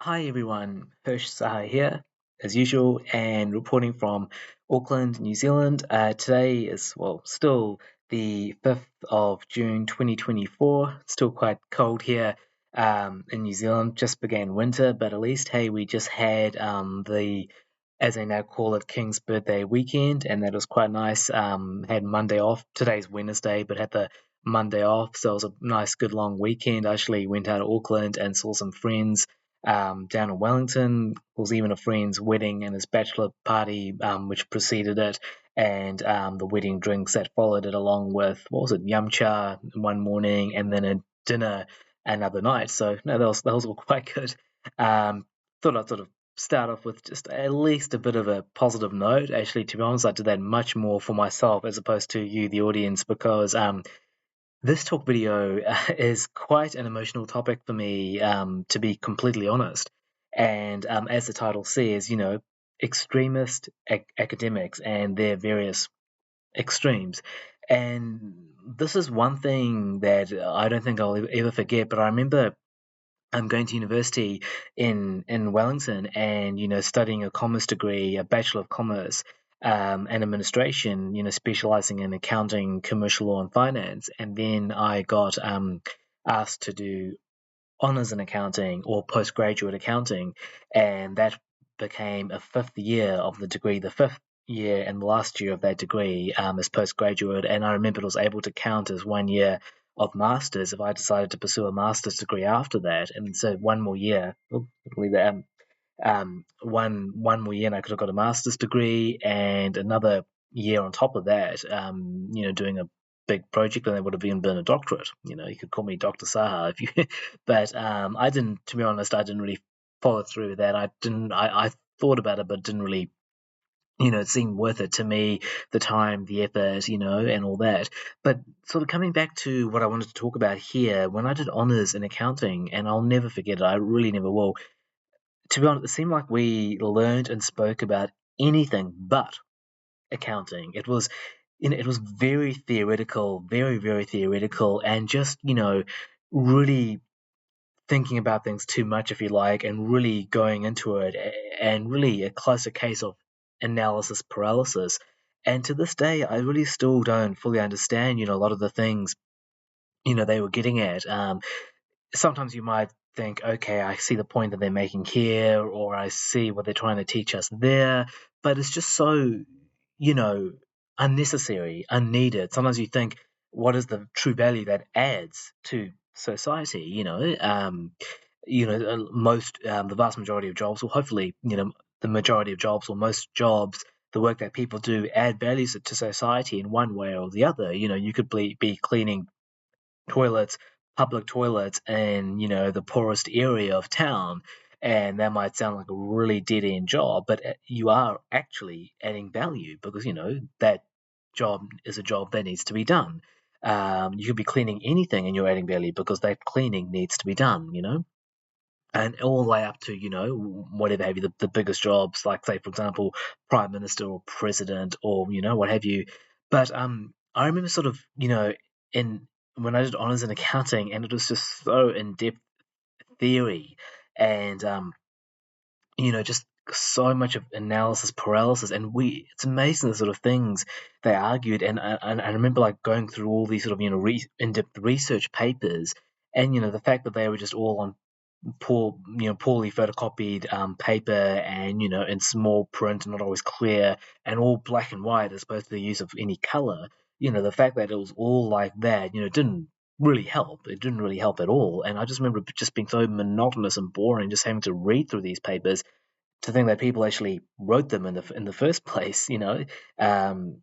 Hi everyone, Hirsch Saha here, as usual, and reporting from Auckland, New Zealand. Today is, well, still the 5th of June 2024. Still quite cold here in New Zealand. Just began winter, but at least, hey, we just had as they now call it, King's birthday weekend, and that was quite nice. Had Monday off. Today's Wednesday, but had the Monday off, so it was a nice, good long weekend. I actually went out to Auckland and saw some friends down in Wellington. There was even a friend's wedding and his bachelor party, which preceded it, and the wedding drinks that followed it, along with what was it, yum cha one morning, and then a dinner another night. So no, that was all quite good. Thought I'd sort of start off with just at least a bit of a positive note. Actually, to be honest, I did that much more for myself as opposed to you, the audience, because this talk video is quite an emotional topic for me, to be completely honest. And as the title says, extremist academics and their various extremes. And this is one thing that I don't think I'll ever forget, but I remember I'm going to university in Wellington and studying a commerce degree, a bachelor of commerce, and administration, specializing in accounting, commercial law, and finance. And then I got asked to do honors in accounting or postgraduate accounting, and that became a fifth year of the degree, the fifth year and the last year of that degree as postgraduate. And I remember it was able to count as 1 year of masters if I decided to pursue a master's degree after that. And so one more year, one more year, and I could have got a master's degree and another year on top of that, doing a big project, and that would have been a doctorate. You could call me Dr. Saha if you, but I didn't. To be honest, I didn't really follow through with that. I didn't. I thought about it, but didn't really. It seemed worth it to me, the time, the effort, and all that. But sort of coming back to what I wanted to talk about here, when I did honors in accounting, and I'll never forget it, I really never will. To be honest, it seemed like we learned and spoke about anything but accounting. It was very theoretical, very, very theoretical, and just, really thinking about things too much, if you like, and really going into it, and really a closer case of analysis paralysis. And to this day, I really still don't fully understand, a lot of the things, they were getting at. Sometimes you might think, okay, I see the point that they're making here, or I see what they're trying to teach us there, but it's just so, you know, unnecessary, unneeded. Sometimes you think, what is the true value that adds to society? The vast majority of jobs, or hopefully, the majority of jobs, or most jobs, the work that people do add values to society in one way or the other. You could be cleaning toilets, public toilets in, the poorest area of town. And that might sound like a really dead end job, but you are actually adding value because, that job is a job that needs to be done. You could be cleaning anything and you're adding value because that cleaning needs to be done. And all the way up to, whatever have you, the biggest jobs, like, say, for example, prime minister or president or, what have you. But I remember sort of, in when I did honors in accounting, and it was just so in depth theory and, just so much of analysis paralysis. And it's amazing the sort of things they argued. And I remember like going through all these sort of, in depth research papers. And the fact that they were just all on poorly photocopied paper, and in small print, not always clear, and all black and white as opposed to the use of any color. The fact that it was all like that, didn't really help. It didn't really help at all. And I just remember it just being so monotonous and boring, just having to read through these papers to think that people actually wrote them in the first place. And I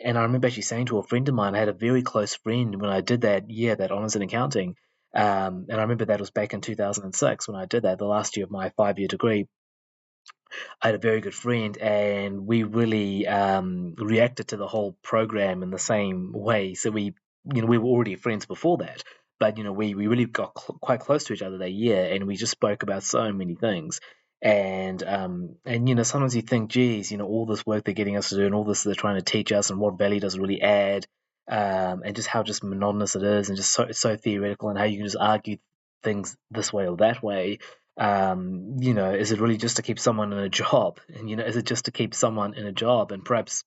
remember actually saying to a friend of mine, I had a very close friend when I did that year, that honors in accounting. And I remember that was back in 2006 when I did that, the last year of my 5-year degree. I had a very good friend, and we really reacted to the whole program in the same way. So we were already friends before that, but we really got quite close to each other that year, and we just spoke about so many things. And sometimes you think, geez, all this work they're getting us to do, and all this they're trying to teach us, and what value does it really add, and just how just monotonous it is, and just so theoretical, and how you can just argue things this way or that way. Is it really just to keep someone in a job? And is it just to keep someone in a job? And perhaps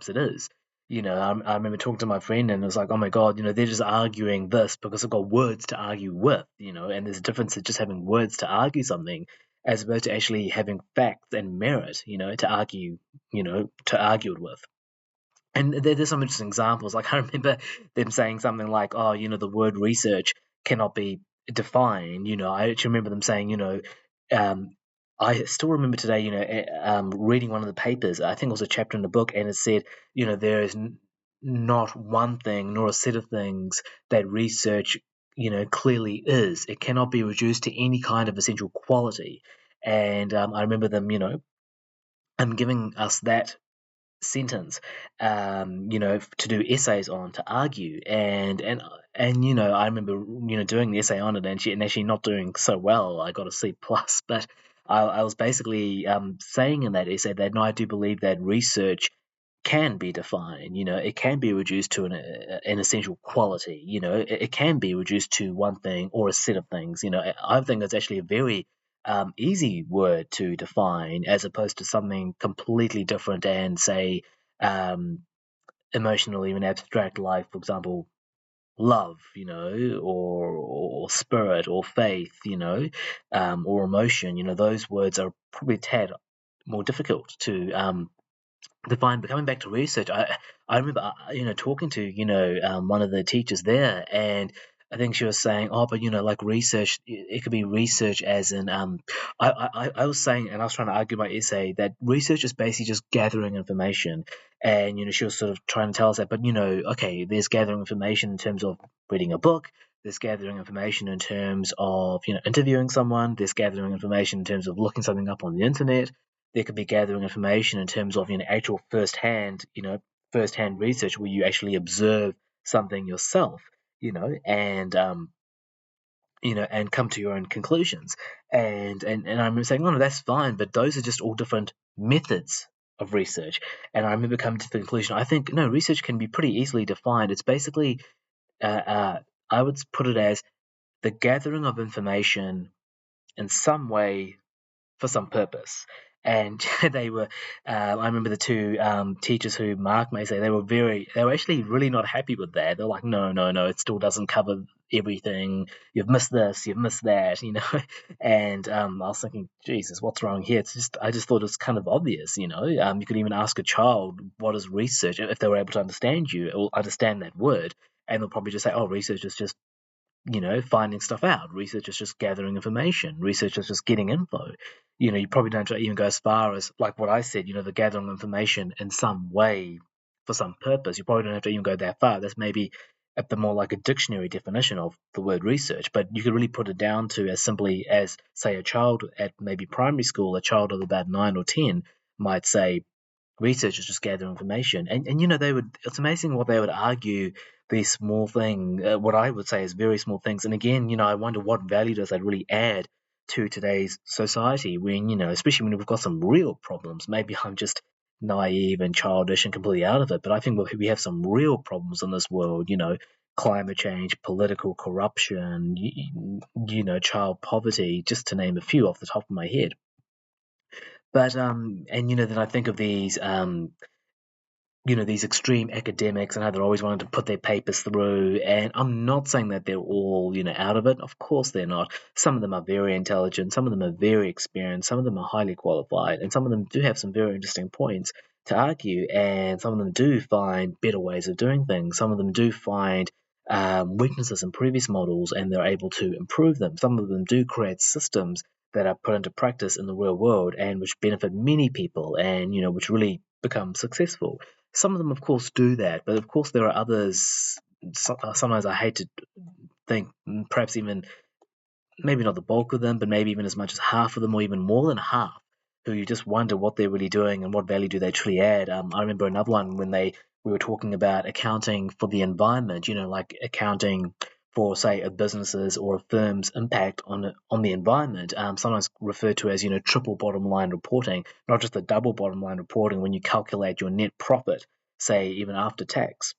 it is. I remember talking to my friend, and it was like, oh my god, they're just arguing this because they've got words to argue with. And there's a difference in just having words to argue something, as opposed to actually having facts and merit, to argue it with. And there's some interesting examples. Like I remember them saying something like, "Oh, the word research cannot be defined." I actually remember them saying, um, I still remember today, reading one of the papers. I think it was a chapter in the book, and it said, there is not one thing nor a set of things that research, clearly is. It cannot be reduced to any kind of essential quality. And I remember them, giving us that sentence, to do essays on, to argue, and I remember doing the essay on it, and actually not doing so well. I got a C plus, but I was basically saying in that essay that no, I do believe that research can be defined. It can be reduced to an essential quality. It can be reduced to one thing or a set of things. I think it's actually a very easy word to define, as opposed to something completely different and say um, emotional, even abstract, like for example, love, or spirit, or faith, or emotion. Those words are probably a tad more difficult to define. But coming back to research, I remember talking to one of the teachers there, and I think she was saying, oh, but like research, it could be research as in I was saying, and I was trying to argue my essay that research is basically just gathering information, and she was sort of trying to tell us that, but okay, there's gathering information in terms of reading a book. There's gathering information in terms of interviewing someone. There's gathering information in terms of looking something up on the internet. There could be gathering information in terms of actual first hand research where you actually observe something yourself, and come to your own conclusions. And I'm saying, oh no, that's fine, but those are just all different methods of research. And I remember coming to the conclusion, I think no, research can be pretty easily defined. It's basically I would put it as the gathering of information in some way for some purpose. And they were, I remember the two teachers who Mark may say they were actually really not happy with that. They're like, no, no, no, it still doesn't cover everything. You've missed this, you've missed that, And I was thinking, Jesus, what's wrong here? I just thought it was kind of obvious, You could even ask a child, what is research? If they were able to understand you or understand that word, and they'll probably just say, oh, research is just finding stuff out. Research is just gathering information. Research is just getting info. You probably don't have to even go as far as like what I said, the gathering information in some way for some purpose. You probably don't have to even go that far. That's maybe at the more like a dictionary definition of the word research, but you could really put it down to as simply as, say, a child at maybe primary school, a child of about 9 or 10 might say, research is just gathering information. And it's amazing what they would argue these small thing, what I would say is very small things. And again, I wonder what value does that really add to today's society when, especially when we've got some real problems. Maybe I'm just naive and childish and completely out of it, but I think we have some real problems in this world, climate change, political corruption, child poverty, just to name a few off the top of my head. But and then I think of these extreme academics and how they're always wanting to put their papers through. And I'm not saying that they're all, out of it. Of course they're not. Some of them are very intelligent. Some of them are very experienced. Some of them are highly qualified. And some of them do have some very interesting points to argue. And some of them do find better ways of doing things. Some of them do find weaknesses in previous models and they're able to improve them. Some of them do create systems that are put into practice in the real world and which benefit many people and, which really become successful. Some of them, of course, do that, but of course there are others. Sometimes I hate to think, perhaps even maybe not the bulk of them, but maybe even as much as half of them, or even more than half, who you just wonder what they're really doing and what value do they truly add. I remember another one when we were talking about accounting for the environment. Like accounting for, say, a business's or a firm's impact on the environment. Sometimes referred to as triple bottom line reporting, not just the double bottom line reporting when you calculate your net profit, say even after tax.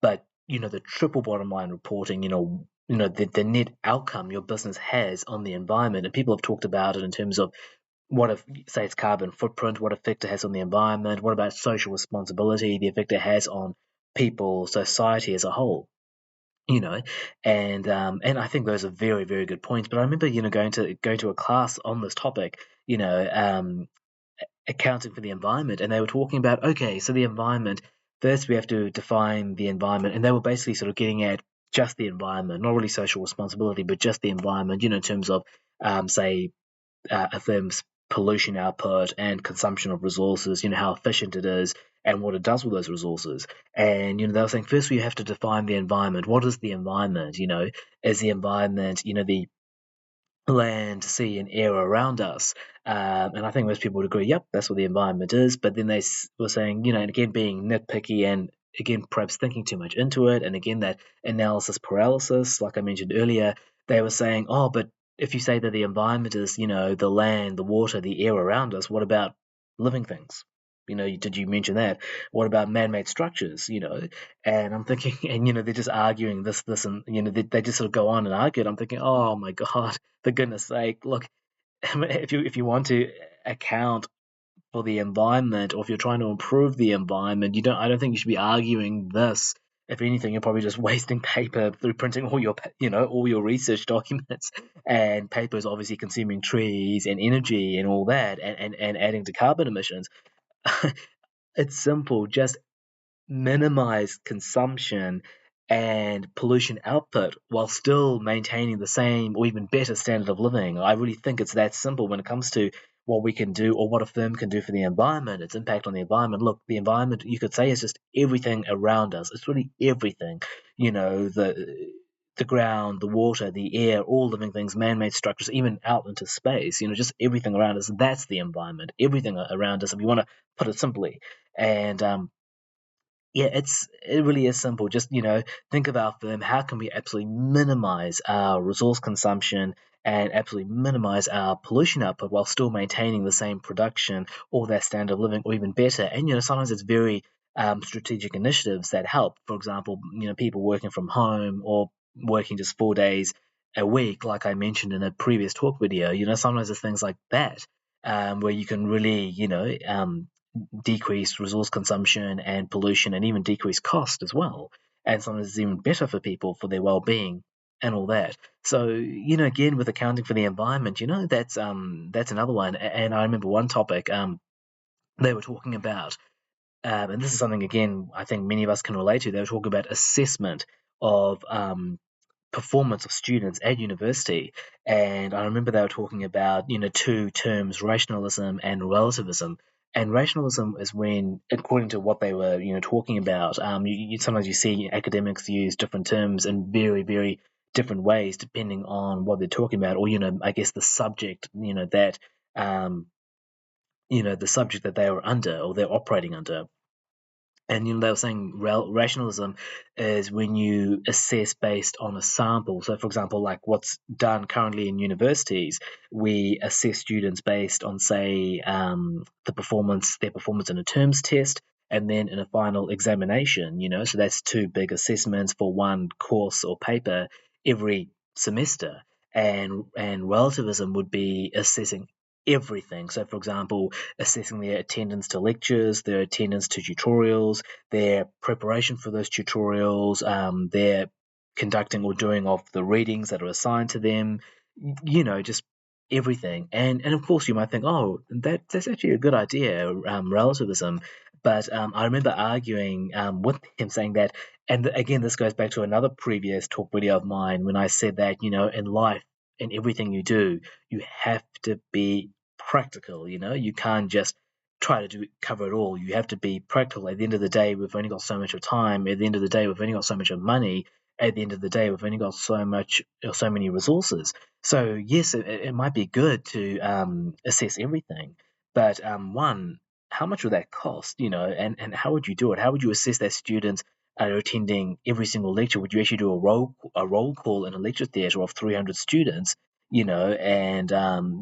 But the triple bottom line reporting, the net outcome your business has on the environment. And people have talked about it in terms of what if, say, it's carbon footprint, what effect it has on the environment, what about social responsibility, the effect it has on people, society as a whole. You know, and I think those are very, very good points. But I remember, going to a class on this topic, accounting for the environment, and they were talking about, okay, so the environment, first we have to define the environment, and they were basically sort of getting at just the environment, not really social responsibility, but just the environment, in terms of, say, a firm's pollution output and consumption of resources, how efficient it is and what it does with those resources. And, they were saying first we have to define the environment. What is the environment? Is the environment, the land, sea, and air around us. And I think most people would agree, yep, that's what the environment is. But then they were saying, and again, being nitpicky and again, perhaps thinking too much into it. And again, that analysis paralysis, like I mentioned earlier, they were saying, oh, but if you say that the environment is, the land, the water, the air around us, what about living things? Did you mention that? What about man-made structures? And I'm thinking, and they're just arguing this, and they just sort of go on and argue. And I'm thinking, oh my god, for goodness sake, look, if you want to account for the environment, or if you're trying to improve the environment, I don't think you should be arguing this. If anything, you're probably just wasting paper through printing all your research documents, and paper is obviously consuming trees and energy and all that, and adding to carbon emissions. It's simple. Just minimize consumption and pollution output while still maintaining the same or even better standard of living. I really think it's that simple when it comes to what we can do or what a firm can do for the environment, its impact on the environment. Look, the environment, you could say, is just everything around us. It's really everything. The ground, the water, the air, all living things, man-made structures, even out into space, just everything around us. That's the environment. Everything around us, if you want to put it simply. And yeah, it really is simple. Just, think of our firm. How can we absolutely minimize our resource consumption and absolutely minimize our pollution output while still maintaining the same production or that standard of living or even better? And, sometimes it's very strategic initiatives that help. For example, people working from home or working just 4 days a week, like I mentioned in a previous talk video. Sometimes it's things like that, where you can really, decrease resource consumption and pollution and even decrease cost as well. And sometimes it's even better for people for their well-being and all that. So, again, with accounting for the environment, that's another one. And I remember one topic they were talking about, and this is something again I think many of us can relate to. They were talking about assessment of performance of students at university. And I remember they were talking about, two terms, rationalism and relativism. And rationalism is when, according to what they were, talking about, sometimes you see academics use different terms in very, very different ways depending on what they're talking about, or, I guess the subject, um, the subject that they were under or they're operating under. And they were saying rationalism is when you assess based on a sample. So, for example, like what's done currently in universities, we assess students based on, say, their performance in a terms test, and then in a final examination. So that's two big assessments for one course or paper every semester. And relativism would be assessing everything. So, for example, assessing their attendance to lectures, their attendance to tutorials, their preparation for those tutorials, their conducting or doing of the readings that are assigned to them, just everything. And of course, you might think, oh, that's actually a good idea, relativism. But I remember arguing with him, saying that, and again, this goes back to another previous talk video of mine when I said that, in life, in everything you do, you have to be practical. You can't just try to cover it all. You have to be practical. At the end of the day, we've only got so much of time. At the end of the day, we've only got so much of money. At the end of the day, we've only got so much or so many resources. So yes, it might be good to assess everything, but one, how much would that cost? And how would you do it? How would you assess that students are attending every single lecture? Would you actually do a roll call in a lecture theatre of 300 students? And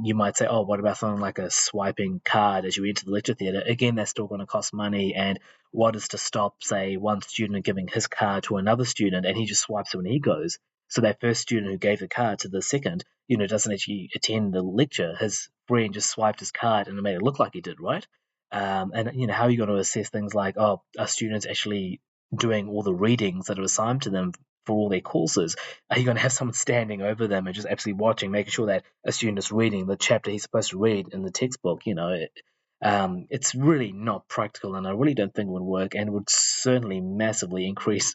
you might say, oh, what about something like a swiping card as you enter the lecture theatre? Again, that's still going to cost money. And what is to stop, say, one student giving his card to another student and he just swipes it when he goes? So that first student who gave the card to the second, doesn't actually attend the lecture. His friend just swiped his card and it made it look like he did, right? And how are you going to assess things like, oh, are students actually doing all the readings that are assigned to them for all their courses? Are you going to have someone standing over them and just absolutely watching, making sure that a student is reading the chapter he's supposed to read in the textbook? It's really not practical, and I really don't think it would work, and would certainly massively increase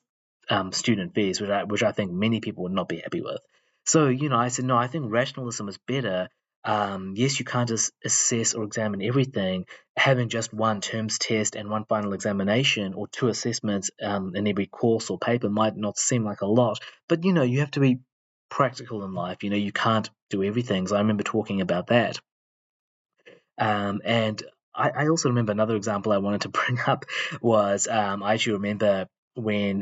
student fees, which I think many people would not be happy with. So, I said, no, I think rationalism is better. Yes, you can't just assess or examine everything. Having just one terms test and one final examination or two assessments in every course or paper might not seem like a lot, but you have to be practical in life. You can't do everything. So I remember talking about that. And I also remember another example I wanted to bring up was I actually remember when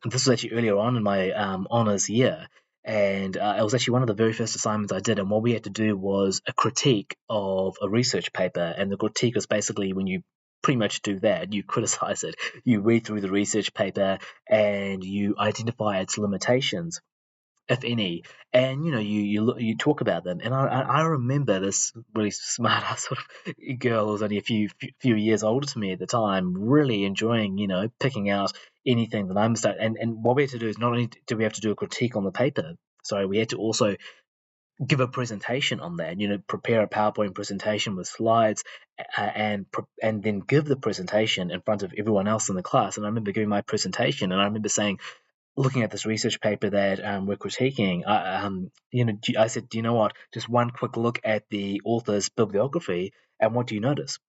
this was actually earlier on in my honors year, and it was actually one of the very first assignments I did. And what we had to do was a critique of a research paper, and the critique was basically when you pretty much do that, you criticize it, you read through the research paper, and you identify its limitations, if any, and you talk about them. And I remember this really smart sort of girl who was only a few years older to me at the time, really enjoying picking out anything that I missed out. And what we had to do is not only do we have to do a critique on the paper, sorry, we had to also give a presentation on that. Prepare a PowerPoint presentation with slides, and then give the presentation in front of everyone else in the class. And I remember giving my presentation, and I remember saying, looking at this research paper that we're critiquing, I said, do you know what? Just one quick look at the author's bibliography, and what do you notice?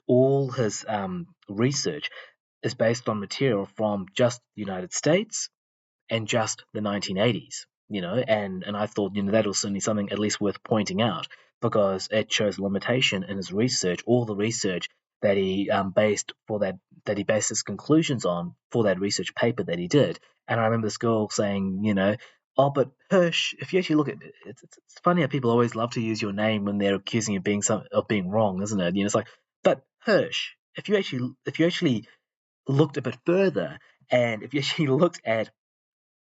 All his research is based on material from just the United States and just the 1980s, and I thought, that was certainly something at least worth pointing out, because it shows limitation in his research, all the research that he that he based his conclusions on for that research paper that he did. And I remember this girl saying, oh, but Hirsch, if you actually look at it, it's funny how people always love to use your name when they're accusing you of being wrong, isn't it? It's like, but Hirsch, if you actually looked a bit further, and if you actually looked at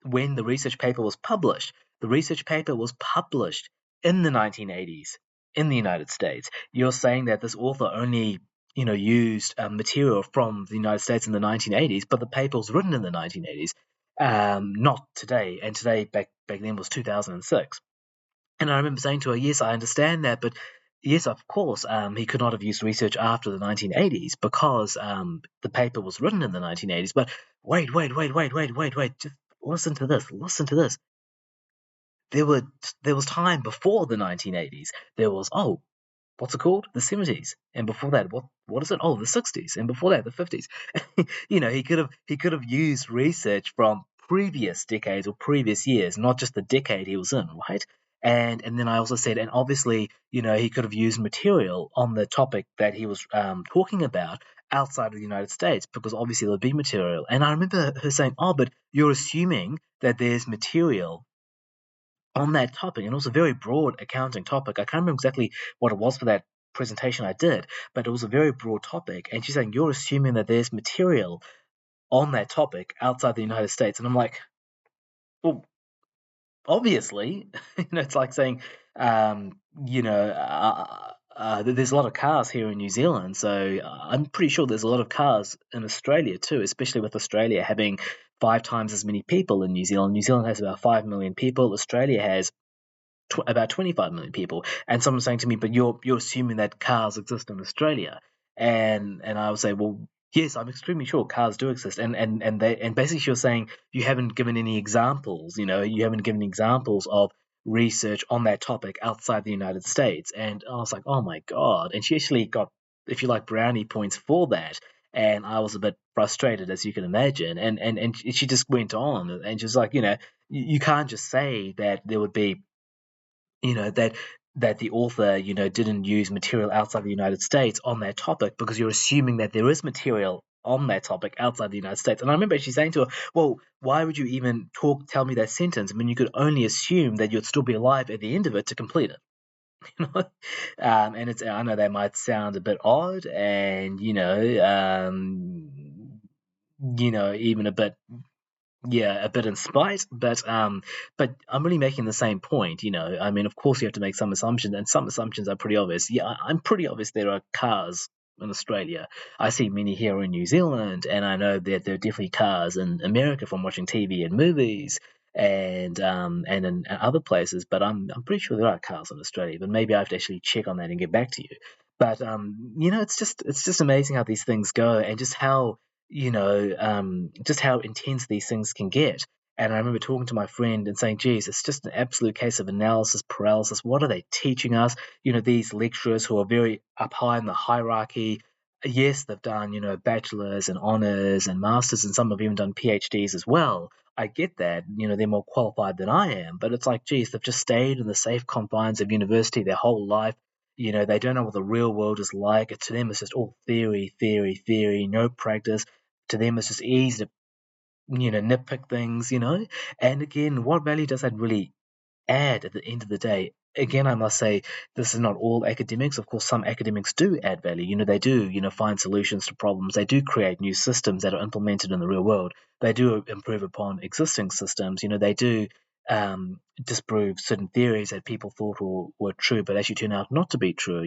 when the research paper was published. The research paper was published in the 1980s in the United States. You're saying that this author only, used material from the United States in the 1980s, but the paper was written in the 1980s, not today. And today, back then, was 2006. And I remember saying to her, yes, I understand that, but yes, of course, he could not have used research after the 1980s because the paper was written in the 1980s. But wait, just listen to this, listen to this. There were there was time before the 1980s. There was, what's it called? The 70s. And before that, what is it? Oh, the 60s. And before that, the 50s. He could have used research from previous decades or previous years, not just the decade he was in, right? And then I also said, and obviously, he could have used material on the topic that he was talking about outside of the United States, because obviously there would be material. And I remember her saying, oh, but you're assuming that there's material on that topic, and it was a very broad accounting topic. I can't remember exactly what it was for that presentation I did, but it was a very broad topic. And she's saying, you're assuming that there's material on that topic outside the United States. And I'm like, well, obviously. It's like saying, there's a lot of cars here in New Zealand, so I'm pretty sure there's a lot of cars in Australia too, especially with Australia having 5 times as many people in New Zealand. New Zealand has about 5 million people. Australia has about 25 million people. And someone's saying to me, but you're assuming that cars exist in Australia. And I would say, well, yes, I'm extremely sure cars do exist. And basically she was saying, you haven't given any examples, you haven't given examples of research on that topic outside the United States. And I was like, oh my God. And she actually got, if you like, brownie points for that. And I was a bit frustrated, as you can imagine. And she just went on, and she's like, you can't just say that there would be, that the author, didn't use material outside the United States on that topic, because you're assuming that there is material on that topic outside the United States. And I remember actually saying to her, well, why would you even tell me that sentence? I mean, you could only assume that you'd still be alive at the end of it to complete it. you know and it's, I know that might sound a bit odd, and even a bit Yeah, a bit in spite, but I'm really making the same point. I mean, of course, you have to make some assumptions, and some assumptions are pretty obvious. Yeah, I'm pretty obvious there are cars in Australia. I see many here in New Zealand, and I know that there are definitely cars in America from watching TV and movies, and in other places. But I'm pretty sure there are cars in Australia. But maybe I have to actually check on that and get back to you. But it's just amazing how these things go, and just how intense these things can get. And I remember talking to my friend and saying, geez, it's just an absolute case of analysis paralysis. What are they teaching us? These lecturers who are very up high in the hierarchy. Yes, they've done, bachelor's and honors and masters, and some have even done PhDs as well. I get that, they're more qualified than I am, but it's like, geez, they've just stayed in the safe confines of university their whole life. They don't know what the real world is like. To them, it's just all theory, theory, theory, no practice. To them, it's just easy to nitpick things. And again, what value does that really add at the end of the day? Again, I must say this is not all academics. Of course, some academics do add value. They do find solutions to problems. They do create new systems that are implemented in the real world. They do improve upon existing systems. They do disprove certain theories that people thought were true, but actually turn out not to be true.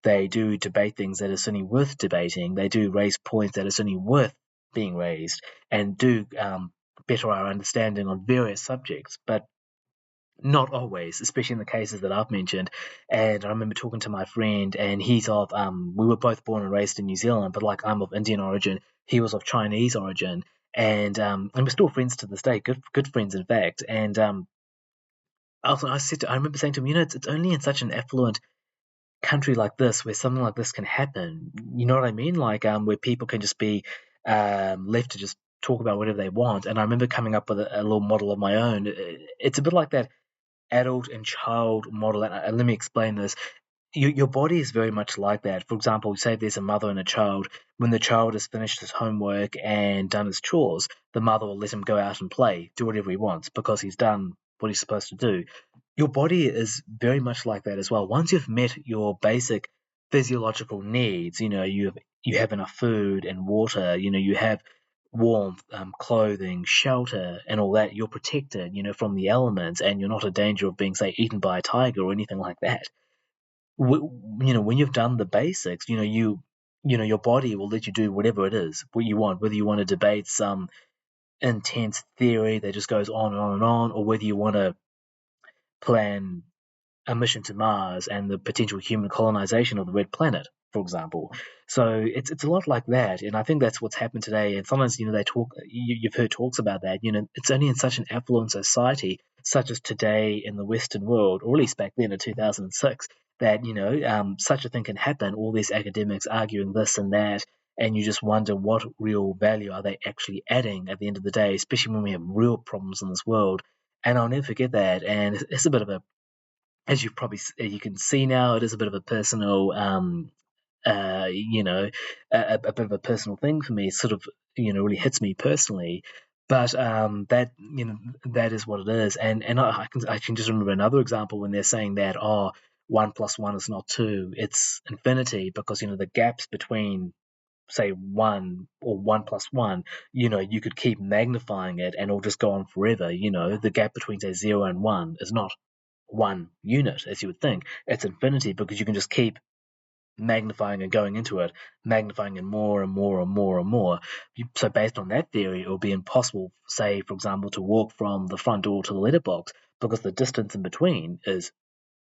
They do debate things that are certainly worth debating. They do raise points that are certainly worth being raised, and do better our understanding on various subjects. But not always, especially in the cases that I've mentioned. And I remember talking to my friend, and we were both born and raised in New Zealand, but like I'm of Indian origin, he was of Chinese origin, and we're still friends to this day, good friends in fact. And I remember saying to him, it's only in such an affluent country like this where something like this can happen. You know what I mean? Like where people can just be left to just talk about whatever they want. And I remember coming up with a little model of my own. It's a bit like that adult and child model. And let me explain this. Your body is very much like that. For example, say there's a mother and a child. When the child has finished his homework and done his chores, the mother will let him go out and play, do whatever he wants because he's done what he's supposed to do. Your body is very much like that as well. Once you've met your basic physiological needs, you have enough food and water, you have warmth, clothing, shelter, and all that. You're protected, from the elements, and you're not in danger of being, say, eaten by a tiger or anything like that. When you've done the basics, your body will let you do whatever it is, what you want, whether you want to debate some intense theory that just goes on and on and on, or whether you want to plan a mission to Mars and the potential human colonization of the red planet, for example. So it's a lot like that, and I think that's what's happened today. And sometimes they talk. You've heard talks about that. It's only in such an affluent society, such as today in the Western world, or at least back then in 2006, that such a thing can happen. All these academics arguing this and that. And you just wonder what real value are they actually adding at the end of the day, especially when we have real problems in this world. And I'll never forget that. And it's a bit of a as you can see now, it is a bit of a personal, uh, you know, a bit of a personal thing for me. It sort of, really hits me personally. But that is what it is. And I can just remember another example when they're saying that, oh, 1 plus 1 is not 2, it's infinity, because the gaps between, say, 1 or 1 plus 1, you could keep magnifying it and it'll just go on forever. The gap between, say, 0 and 1 is not one unit, as you would think. It's infinity, because you can just keep magnifying and going into it, magnifying it more and more and more and more. So based on that theory, it would be impossible, say, for example, to walk from the front door to the letterbox, because the distance in between is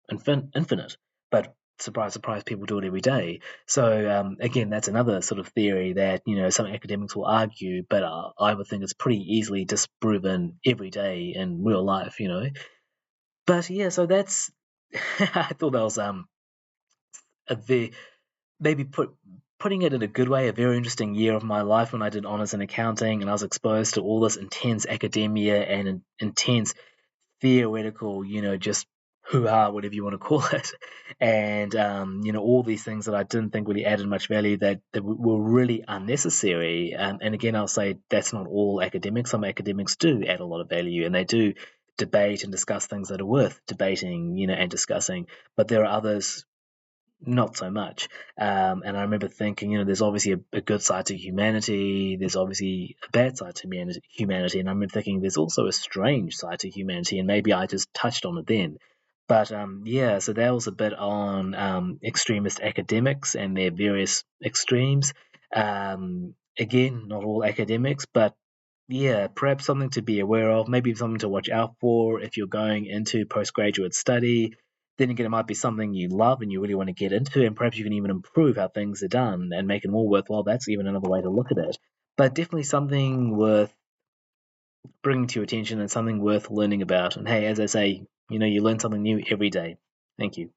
infinite. But surprise, surprise, people do it every day. So again, that's another sort of theory that some academics will argue, but I would think it's pretty easily disproven every day in real life. But yeah, so that's I thought that was a very, maybe putting it in a good way, a very interesting year of my life when I did honors in accounting, and I was exposed to all this intense academia and intense theoretical, just hoo-ha, whatever you want to call it, and all these things that I didn't think really added much value, that were really unnecessary. And again, I'll say that's not all academics. Some academics do add a lot of value, and they do debate and discuss things that are worth debating, and discussing. But there are others not so much. And I remember thinking, there's obviously a good side to humanity, there's obviously a bad side to humanity, and I remember thinking there's also a strange side to humanity, and maybe I just touched on it then. But yeah, so that was a bit on extremist academics and their various extremes. Again, not all academics, but yeah, perhaps something to be aware of, maybe something to watch out for if you're going into postgraduate study. Then again, it might be something you love and you really want to get into, and perhaps you can even improve how things are done and make it more worthwhile. That's even another way to look at it. But definitely something worth bringing to your attention and something worth learning about. And hey, as I say, you learn something new every day. Thank you.